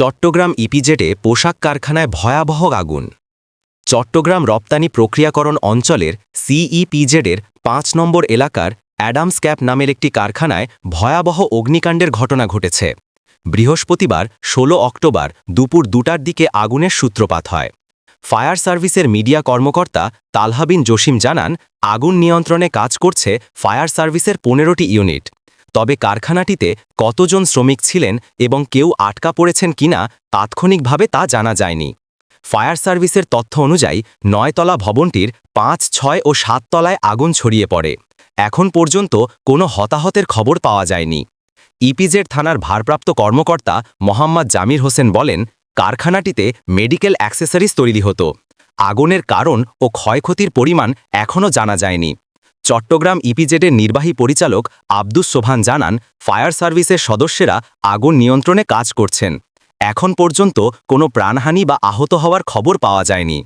চট্টগ্রাম ইপিজেডে পোশাক কারখানায় ভয়াবহ আগুন। চট্টগ্রাম রপ্তানি প্রক্রিয়াকরণ অঞ্চলের সিইপিজেডের ৫ নম্বর এলাকার অ্যাডামস ক্যাপ নামের একটি কারখানায় ভয়াবহ অগ্নিকাণ্ডের ঘটনা ঘটেছে। বৃহস্পতিবার ১৬ অক্টোবর দুপুর ২টার দিকে আগুনের সূত্রপাত হয়। ফায়ার সার্ভিসের মিডিয়া কর্মকর্তা তালহা বিন জসিম জানান, আগুন নিয়ন্ত্রণে কাজ করছে ফায়ার সার্ভিসের ১৫টি ইউনিট। তবে কারখানাটিতে কতজন শ্রমিক ছিলেন এবং কেউ আটকা পড়েছেন কিনা তাৎক্ষণিকভাবে তা জানা যায়নি। ফায়ার সার্ভিসের তথ্য অনুযায়ী ৯তলা ভবনটির ৫, ৬ ও ৭ তলায় আগুন ছড়িয়ে পড়ে। এখন পর্যন্ত কোনো হতাহতের খবর পাওয়া যায়নি। ইপিজেড থানার ভারপ্রাপ্ত কর্মকর্তা মোহাম্মদ জামির হোসেন বলেন, কারখানাটিতে মেডিকেল অ্যাক্সেসরিজ তৈরি হতো। আগুনের কারণ ও ক্ষয়ক্ষতির পরিমাণ এখনও জানা যায়নি। চট্টগ্রাম ইপিজেডের নির্বাহী পরিচালক আব্দুস সোবহান জানান, ফায়ার সার্ভিসের সদস্যরা আগুন নিয়ন্ত্রণে কাজ করছেন। এখন পর্যন্ত কোনো প্রাণহানি বা আহত হওয়ার খবর পাওয়া যায়নি।